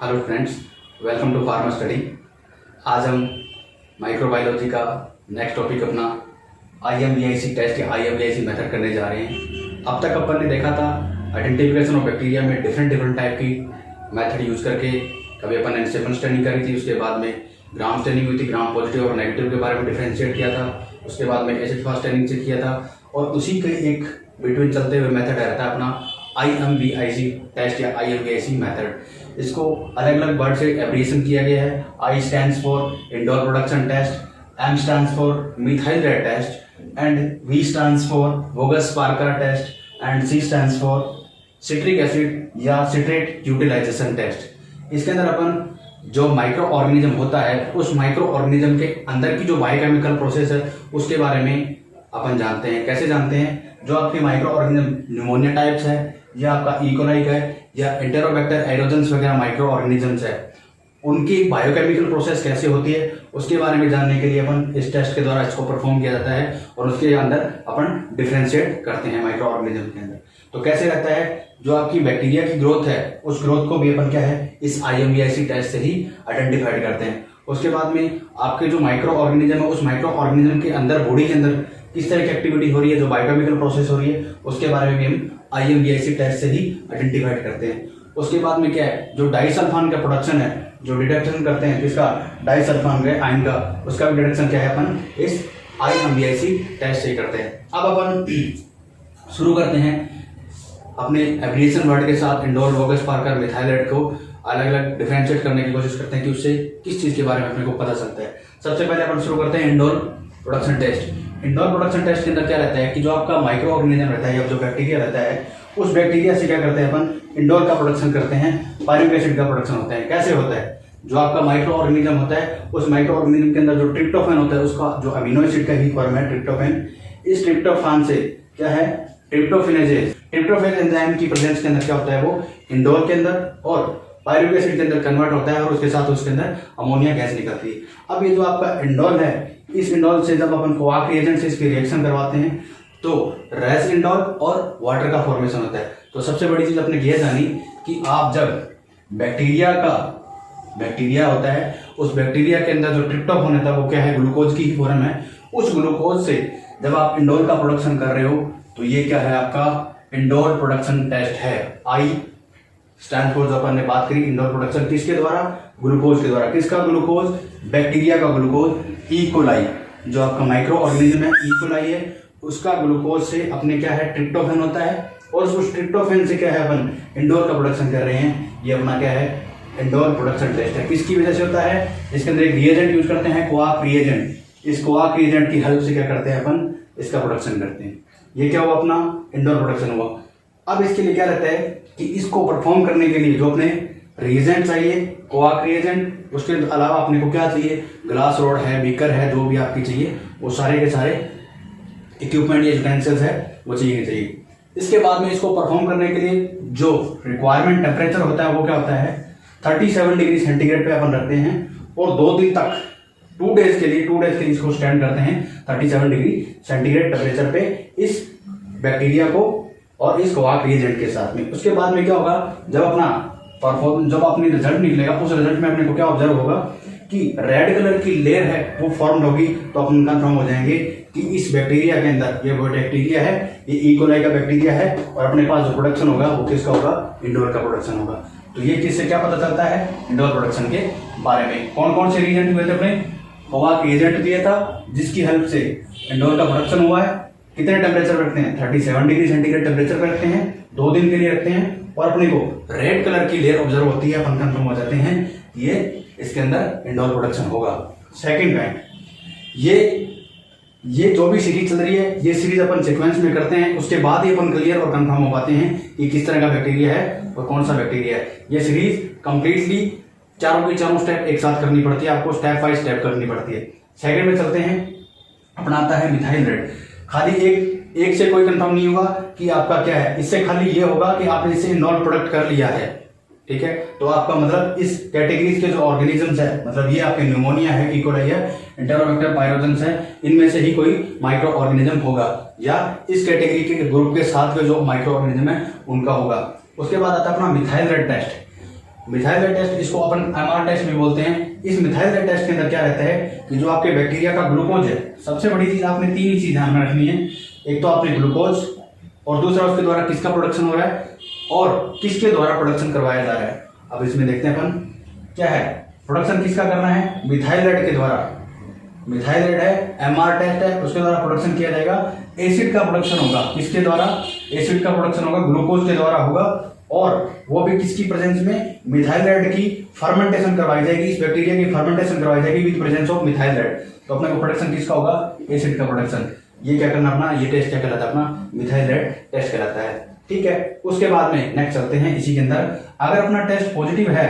Hello friends, welcome to pharma study. आज हम microbiology का नेक्स्ट टॉपिक अपना IMVIC टेस्ट या IMVIC मेथड करने जा रहे हैं। अब तक अपन ने देखा था आइडेंटिफिकेशन ऑफ बैक्टीरिया में डिफरेंट टाइप की मेथड यूज़ करके। कभी अपन ने एनसेफल स्टैंडिंग करी थी, उसके बाद में ग्राम स्टैंडिंग हुई थी, ग्राम पॉजिटिव और नेगेटिव के बारे में डिफ्रेंशिएट किया था, उसके बाद में एसिड फास्ट स्टैंडिंग से किया था, और उसी के एक बिटवीन चलते हुए मेथड रहता है अपना IMVIC टेस्ट या IMVIC मेथड। इसको अलग अलग वर्ड से एब्रिएशन किया गया है। I stands for indole production test, M stands for methyl red test, and V stands for Voges Proskauer test, and C stands for citric acid या सिट्रेट यूटिलाइजेशन टेस्ट। इसके अंदर अपन जो माइक्रो ऑर्गेनिज्म होता है उस माइक्रो ऑर्गेनिज्म के अंदर की जो बायोकेमिकल प्रोसेस है उसके बारे में अपन जानते हैं। कैसे जानते हैं? जो आपके माइक्रो ऑर्गेनिज्म न्यूमोनिया टाइप्स है या आपका इकोलाई है या एंटेरोबैक्टर एरोजेंस वगैरह माइक्रो ऑर्गेनिजम्स है, उनकी बायोकेमिकल प्रोसेस कैसे होती है उसके बारे में जानने के लिए अपन इस टेस्ट के द्वारा इसको परफॉर्म किया जाता है और उसके अंदर अपन डिफ्रेंशिएट करते हैं माइक्रो ऑर्गेनिज्म के अंदर। तो कैसे रहता है? जो आपकी बैक्टीरिया की ग्रोथ है उस ग्रोथ को भी अपन क्या है इस IMVIC टेस्ट से ही आइडेंटिफाइड करते हैं। उसके बाद में आपके जो माइक्रो ऑर्गेनिज्म है उस माइक्रो ऑर्गेनिज्म के अंदर बॉडी के अंदर किस तरह की एक्टिविटी हो रही है, जो बायोकेमिकल प्रोसेस हो रही है उसके बारे में भी हम IMVIC टेस्ट से ही आइडेंटिफाइड करते हैं। उसके बाद में क्या है, जो डाइसल्फान का प्रोडक्शन है, जो डिटेक्शन करते हैं किसका, डाइसल्फान के आयन का, उसका भी डिटेक्शन क्या है अपन इस IMVIC टेस्ट से ही करते हैं। अब अपन शुरू करते हैं अपने एब्रिएशन वर्ड के साथ indoor bogus Parker methyl red को अलग अलग डिफरेंशिएट करने की कोशिश करते हैं कि उससे किस चीज के बारे में अपने को पता चलता है। सबसे पहले अपन शुरू करते हैं indole production test. Indole production test के अंदर क्या रहता है कि जो आपका माइक्रो ऑर्गेनिज्म रहता है या जो बैक्टीरिया रहता है उस बैक्टीरिया से क्या करते हैं अपन इंडोर का प्रोडक्शन करते हैं, पायरुविक एसिड का प्रोडक्शन होता है। कैसे होता है? जो आपका माइक्रो ऑर्गेनिज्म होता है उस माइक्रो ऑर्गेनिज्म के अंदर जो ट्रिप्टोफैन होता है उसका जो अमीनो एसिड का ही फॉर्म है ट्रिप्टोफैन, इस ट्रिप्टोफैन से क्या है ट्रिप्टोफेनेजेज, ट्रिप्टोफेन एंजाइम की प्रेजेंस के अंदर क्या होता है वो इंडोर के अंदर और पायरुविक एसिड के अंदर कन्वर्ट होता है और उसके साथ उसके अंदर अमोनिया गैस निकलती है। अब ये जो आपका इंडोल है, इस इंडोल से जब अपन कोआक रिएजेंट से इसकी रिएक्शन करवाते हैं तो रेस इंडोल और वाटर का फॉर्मेशन होता है। तो सबसे बड़ी चीज अपने ये जानी कि आप जब बैक्टीरिया होता है उस बैक्टीरिया के अंदर जो ट्रिप्टोफैन होता है वो क्या है, ग्लूकोज की ही फॉर्म है। उस ग्लूकोज से जब आप इंडोल का प्रोडक्शन कर रहे हो तो ये क्या है, आपका इंडोर प्रोडक्शन टेस्ट है। I स्टैंड फॉर जो अपन ने बात करी इंडोर प्रोडक्शन किसके द्वारा, ग्लूकोज के द्वारा। किसका ग्लूकोज? बैक्टीरिया का ग्लूकोज, ई कोलाई जो आपका माइक्रो ऑर्गेनिज्म है ई कोलाई है उसका ग्लूकोज से अपने क्या है ट्रिप्टोफैन होता है और उस ट्रिप्टोफैन से क्या है अपन इंडोर का प्रोडक्शन कर रहे हैं। ये अपना क्या है इंडोर प्रोडक्शन टेस्ट है। किसकी वजह से होता है? इसके अंदर एक रिएजेंट यूज करते हैं कोआक रिएजेंट। इस कोआक रिएजेंट की हेल्प से क्या करते हैं अपन इसका प्रोडक्शन करते हैं। ये क्या हुआ अपना इंडोर प्रोडक्शन हुआ। अब इसके लिए क्या रहता है कि इसको परफॉर्म करने के लिए जो अपने रिएजेंट चाहिए कोआक रिएजेंट, उसके अलावा अपने को क्या चाहिए, ग्लास रोड है, बीकर है, जो भी आपकी चाहिए वो सारे के सारे इक्विपमेंट या यूटेंसिल्स है वो चाहिए। इसके बाद में इसको परफॉर्म करने के लिए जो रिक्वायरमेंट टेम्परेचर होता है वो क्या होता है 37 डिग्री सेंटीग्रेड पे अपन रखते हैं और 2 दिन तक 2 डेज के लिए इसको स्टैंड करते हैं 37 डिग्री सेंटीग्रेड टेम्परेचर पे इस बैक्टीरिया को और इस कोआक रिएजेंट के साथ में। उसके बाद में क्या होगा, जब अपनी रिजल्ट निकलेगा उस रिजल्ट में अपने को क्या ऑब्जर्व होगा कि रेड कलर की लेयर है वो फॉर्म होगी। तो अपन कंफर्म हो जाएंगे कि इस बैक्टीरिया के अंदर ये वो बैक्टीरिया है, ये ई कोलाई का बैक्टीरिया है और अपने पास जो प्रोडक्शन होगा वो किसका होगा, इंडोर का प्रोडक्शन होगा। तो ये किससे क्या पता चलता है इंडोर प्रोडक्शन के बारे में। कौन कौन से रिएजेंट हुए थे अपने, कोआक रिएजेंट दिया था जिसकी हेल्प से इंडोर का प्रोडक्शन हुआ है। कितने टेम्परेचर रखते हैं 37 डिग्री सेंटीग्रेड टेम्परेचर पे रखते हैं, 2 दिन के लिए रखते हैं और अपने को रेड कलर की लेयर ऑब्जर्व होती है, अपन कंफर्म हो जाते हैं ये इसके अंदर इंडोर प्रोडक्शन होगा। सेकंड पॉइंट, ये जो भी सीरीज चल रही है ये सीरीज अपन सीक्वेंस में करते हैं, उसके बाद ही अपन क्लियर और कंफर्म हो पाते हैं कि किस तरह का बैक्टीरिया है और कौन सा बैक्टीरिया है। ये सीरीज कंप्लीटली चारों की चारों स्टेप एक साथ करनी पड़ती है, आपको स्टेप बाय स्टेप करनी पड़ती है। सेकंड में चलते हैं, अपना आता है मिथाइल रेड। खाली एक से कोई कंफर्म नहीं होगा कि आपका क्या है, इससे खाली ये होगा कि आपने इससे नॉन प्रोडक्ट कर लिया है, ठीक है। तो आपका मतलब इस कैटेगरीज के जो ऑर्गेनिजम्स है, मतलब ये आपके न्यूमोनिया है, ई कोलाई है, एंटेरोबैक्टर पायरोजेंस है, इनमें से ही कोई माइक्रो ऑर्गेनिज्म होगा या इस कैटेगरी के ग्रुप के साथ में जो माइक्रो ऑर्गेनिज्म है उनका होगा। उसके बाद आता है अपना methyl red test. Methyl red test, इसको अपन एमआर टेस्ट भी बोलते हैं। इस मिथाइल रेड टेस्ट के अंदर क्या रहता है कि जो आपके बैक्टीरिया का ग्लूकोज है, सबसे बड़ी चीज आपने 3 ही चीज ध्यान में रखनी है। एक तो आपने ग्लूकोज, और दूसरा उसके द्वारा किसका प्रोडक्शन हो रहा है और किसके द्वारा प्रोडक्शन करवाया जा रहा है। अब इसमें देखते हैं अपन क्या है, प्रोडक्शन किसका करना है, मिथाइल रेड के द्वारा। मिथाइल रेड है, एमआर टेस्ट है, उसके द्वारा प्रोडक्शन किया जाएगा। एसिड का प्रोडक्शन होगा, किसके द्वारा, एसिड का प्रोडक्शन होगा ग्लूकोज के द्वारा होगा, और वो भी किसकी प्रेजेंस में, मिथाइल रेड की फर्मेंटेशन करवाई जाएगी, इस बैक्टीरिया की फर्मेंटेशन करवाई जाएगी with presence of methyl red. तो अपने को प्रोडक्शन किसका होगा, एसिड का प्रोडक्शन। ये क्या करना अपना, ये टेस्ट क्या कहलाता है अपना, मिथाइल रेड टेस्ट कहलाता है। ठीक है, उसके बाद में नेक्स्ट चलते हैं इसी के अंदर। अगर अपना टेस्ट पॉजिटिव है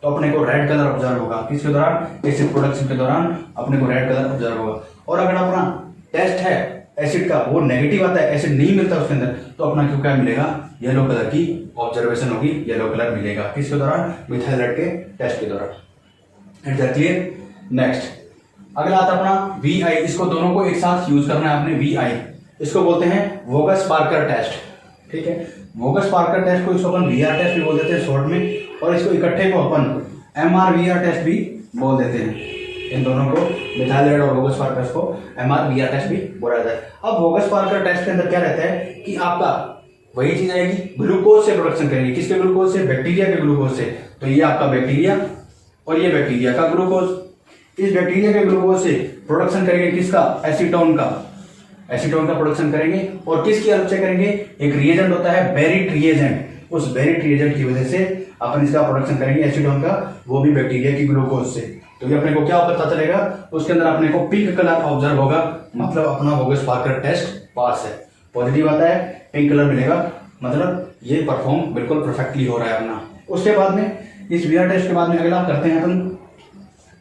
तो अपने को रेड कलर ऑब्जर्व होगा, किसके दौरान, एसिड प्रोडक्शन के दौरान अपने को रेड कलर ऑब्जर्व होगा। और अगर अपना टेस्ट है एसिड का, वो नेगेटिव आता है, एसिड नहीं मिलता उसके अंदर, तो अपना क्यों क्या मिलेगा, येलो कलर की ऑब्जर्वेशन होगी, येलो कलर मिलेगा, किसके दौरान, मिथाइल रेड के टेस्ट के दौरान। क्लियर। नेक्स्ट अगला आता अपना VI, इसको दोनों को एक साथ यूज करना है आपने। VI इसको बोलते हैं वोगस पार्कर टेस्ट। ठीक है, वोगस पार्कर टेस्ट को इसको अपन VR टेस्ट भी बोल देते हैं शॉर्ट में, और इसको इकट्ठे को अपन MR-VR टेस्ट भी बोल देते हैं। इन दोनों को, मिथाइल रेड और वोगस पार्कर को MR-VR टेस्ट भी बोला जाता है। अब वोगस पार्कर टेस्ट के अंदर क्या रहता है कि आपका वही चीज आएगी, ग्लूकोज से प्रोडक्शन करेंगे, किसके ग्लूकोज से, बैक्टीरिया के ग्लूकोज से। तो ये आपका बैक्टीरिया और ये बैक्टीरिया का ग्लूकोज, इस बैक्टीरिया के ग्लूकोज से प्रोडक्शन करेंगे किसका, एसीटोन का, एसीटोन का प्रोडक्शन करेंगे। और किसकी हेल्प से करेंगे, एक रिएजेंट होता है बेरिट रिएजेंट, उस बेरिट रिएजेंट की वजह से अपन इसका प्रोडक्शन करेंगे एसीटोन का, वो भी बैक्टीरिया की ग्लूकोज से। तो ये अपने को क्या पता चलेगा, उसके अंदर अपने को पिंक कलर ऑब्जर्व होगा, मतलब अपना वोगस पार्कर टेस्ट पास है। पॉजिटिव आता है, पिंक कलर मिलेगा, मतलब ये परफॉर्म बिल्कुल परफेक्टली हो रहा है अपना। उसके बाद में इस VR टेस्ट के बाद में अगला करते हैं अपन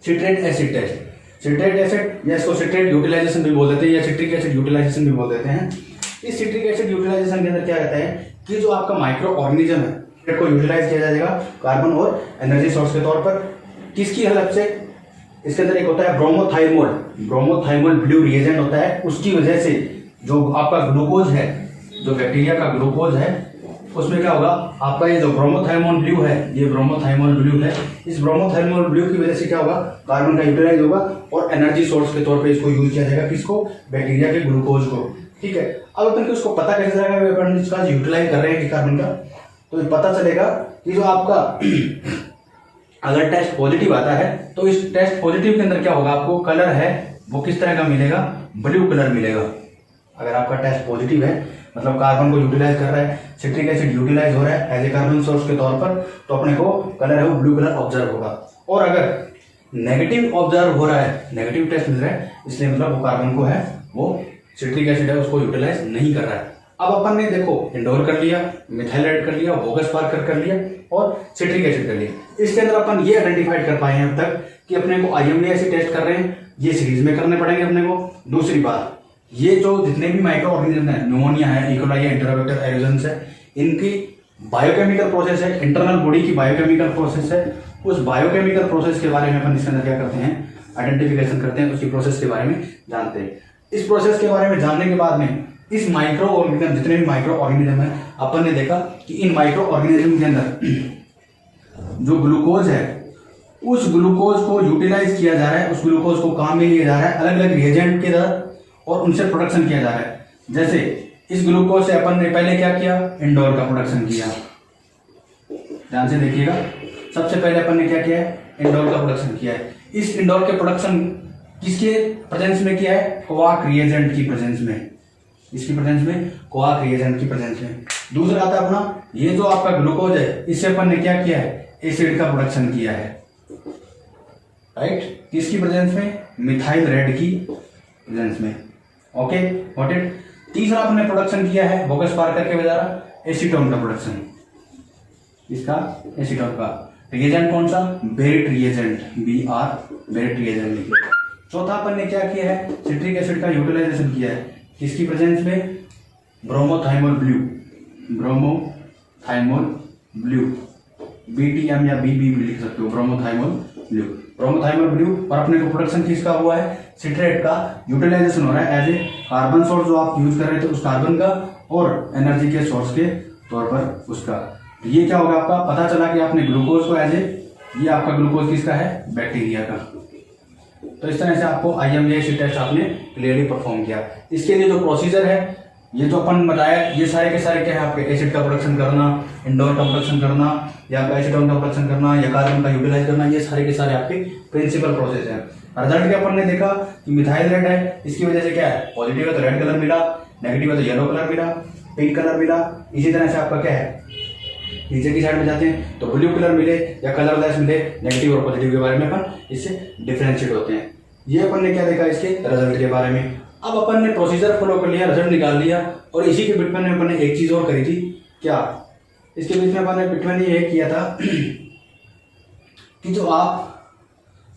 citrate acid test. Citrate acid या इसको सिट्रेट यूटिलाइजेशन भी बोल देते हैं, या सिट्रिक एसिड यूटिलाइजेशन भी बोल देते हैं। इस सिट्रिक एसिड यूटिलाइजेशन के अंदर क्या रहता है कि जो आपका माइक्रो ऑर्गेनिज्म है को यूटिलाइज किया जाएगा कार्बन और एनर्जी सोर्स के तौर पर, किसकी हेल्प से। इसके अंदर एक होता है ब्रोमोथाइमोल, ब्रोमोथाइमोल ब्लू रिएजेंट होता है, उसकी वजह से जो आपका ग्लूकोज है, जो बैक्टीरिया का ग्लूकोज है, उसमें क्या होगा, आपका ये जो ब्रोमोथाइमोल ब्लू है, ये ब्रोमोथाइमोल ब्लू है, इस ब्रोमोथाइमोल ब्लू की वजह से क्या होगा, कार्बन का यूटिलाइज होगा और एनर्जी सोर्स के तौर पे इसको यूज किया जाएगा, किसको, बैक्टीरिया के ग्लूकोज को। ठीक है, अब अपन को उसको पता कैसे चलेगा अपन इसका यूटिलाइज कर रहे हैं कि कार्बन का, तो पता चलेगा कि जो आपका अगर टेस्ट पॉजिटिव आता है तो इस टेस्ट पॉजिटिव के अंदर क्या होगा, आपको कलर है वो किस तरह का मिलेगा, ब्लू कलर मिलेगा। अगर आपका टेस्ट पॉजिटिव है, मतलब कार्बन को यूटिलाइज कर रहा है, सिट्रिक एसिड यूटिलाइज हो रहा है एज ए कार्बन सोर्स के तौर पर, तो अपने को कलर है वो ब्लू कलर ऑब्जर्व होगा। और अगर नेगेटिव ऑब्जर्व हो रहा है, नेगेटिव टेस्ट मिल रहा है, इसलिए मतलब वो कार्बन को है वो सिट्रिक एसिड है उसको यूटिलाइज नहीं कर रहा है। अब अपन ने देखो इंडोर कर लिया, मिथाइल रेड कर लिया, वोगस पार्कर कर लिया और सिट्रिक एसिड कर लिया। इसके अंदर अपन ये आइडेंटिफाइड कर पाए हैं अब तक कि अपने को IMVAC टेस्ट कर रहे हैं, ये सीरीज में करने पड़ेंगे अपने को। दूसरी बात, ये जो जितने भी माइक्रो ऑर्गेनिज्म है, न्यूमोनिया है, इकोलाई है, एंटेरोबैक्टर एरोजेंस है, इनकी बायोकेमिकल प्रोसेस है, इंटरनल बॉडी की बायोकेमिकल प्रोसेस है, उस बायोकेमिकल प्रोसेस के बारे में अपन इसके अंदर क्या करते हैं, आइडेंटिफिकेशन करते हैं, उसकी प्रोसेस के बारे में जानते हैं। इस प्रोसेस के बारे में जानने के बाद में इस माइक्रो ऑर्गेनिज्म, जितने भी माइक्रो ऑर्गेनिज्म है, अपन ने देखा कि इन माइक्रो ऑर्गेनिज्म के अंदर जो ग्लूकोज है, उस ग्लूकोज को यूटिलाइज किया जा रहा है, उस ग्लूकोज को काम में लिया जा रहा है अलग अलग रिएजेंट के द्वारा और उनसे प्रोडक्शन किया जा रहा है। जैसे इस ग्लूकोज से अपन ने पहले क्या किया, इंडोर का प्रोडक्शन किया। ध्यान से देखिएगा, सबसे पहले अपन ने क्या किया है, इंडोर का प्रोडक्शन किया है। इस इंडोर के प्रोडक्शन किसके प्रेजेंस में किया है, कोआक रिएजेंट की प्रेजेंस में, इसकी प्रेजेंस में, कोआक रिएजेंट की प्रेजेंस में। दूसरा आता है अपना ये जो आपका ग्लूकोज है, इससे अपन ने क्या किया है, एसिड का प्रोडक्शन किया है, राइट, किसकी प्रेजेंस में, मिथाइल रेड की प्रेजेंस में। Okay got it. तीसरा अपने प्रोडक्शन किया है वोगस पार्कर के द्वारा एसीटोन का प्रोडक्शन, इसका एसीटोन का रिएजेंट कौन सा, Beirut reagent, BR Beirut reagent लिखिए। चौथा अपन ने क्या किया है, सिट्रिक एसिड का यूटिलाइजेशन किया है, किसकी प्रेजेंस में, bromothymol blue, bromothymol blue, BTM या BB भी लिख सकते हो, ब्रोमोथाइमोल ब्लू, ब्रोमोथाइमोल ब्लू। और अपने को प्रोडक्शन किसका हुआ है, सिट्रेट का यूटिलाइजेशन हो रहा है एज ए कार्बन सोर्स जो आप यूज कर रहे थे उस कार्बन का, और एनर्जी के सोर्स के तौर पर उसका। ये क्या होगा, आपका पता चला कि आपने ग्लूकोज को एज ए, ये आपका ग्लूकोज किसका है, बैक्टीरिया का। तो इस तरह से आपको IMVAC टेस्ट आपने क्लियरली परफॉर्म किया। इसके लिए जो प्रोसीजर है, ये जो अपन बताया, ये सारे के सारे क्या है आपके, एसिड का प्रोडक्शन करना, इंडोर का प्रोडक्शन करना, या आपका एसीटोन का प्रोडक्शन करना, या कार्बन का यूटिलाइज करना, ये सारे के सारे आपके प्रिंसिपल प्रोसेस हैं। रिजल्ट क्या अपन ने देखा कि मिथाइल रेड है, इसकी वजह से क्या है, पॉजिटिव है तो रेड कलर मिला, नेगेटिव है तो येलो कलर मिला, पिंक कलर मिला। इसी तरह से आपका क्या है, नीचे की साइड में जाते हैं तो ब्लू कलर मिले या कलरलेस मिले, नेगेटिव और पॉजिटिव के बारे में अपन इससे डिफरेंशिएट होते हैं। ये अपन ने क्या देखा इसके रिजल्ट के बारे में। अब अपन ने प्रोसीजर फॉलो कर लिया, रिजल्ट निकाल लिया, और इसी के बीच में अपन ने एक चीज और करी थी, क्या, इसके बीच में अपन ने बीच में ये किया था कि जो आप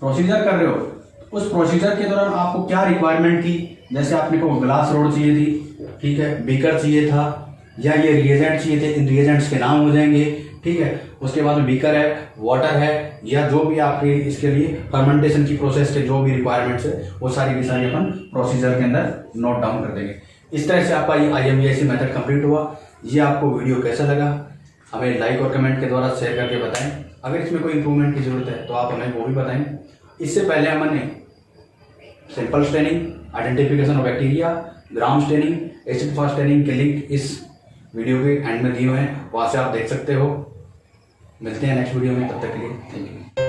प्रोसीजर कर रहे हो, उस प्रोसीजर के दौरान आपको क्या रिक्वायरमेंट थी। जैसे आपने को ग्लास रोड चाहिए थी, ठीक है, बीकर चाहिए था, या ये रिएजेंट चाहिए थे, इन रिएजेंट्स के नाम हो जाएंगे, ठीक है। उसके बाद में बीकर है, वाटर है, या जो भी आपके इसके लिए फर्मेंटेशन की प्रोसेस के जो भी रिक्वायरमेंट्स है, वो सारी की सारी अपन प्रोसीजर के अंदर नोट डाउन कर देंगे। इस तरह से आपका ये IMVAC मेथड कंप्लीट हुआ। ये आपको वीडियो कैसा लगा, हमें लाइक और कमेंट के द्वारा शेयर करके बताएं। अगर इसमें कोई इंप्रूवमेंट की जरूरत है तो आप हमें वो भी बताएं। इससे पहले हमने simple staining, identification of bacteria, gram staining, acid fast staining के लिंक इस वीडियो के एंड में दिए हुए हैं, वहाँ से आप देख सकते हो। मिलते हैं नेक्स्ट वीडियो में, तब तक के लिए थैंक यू।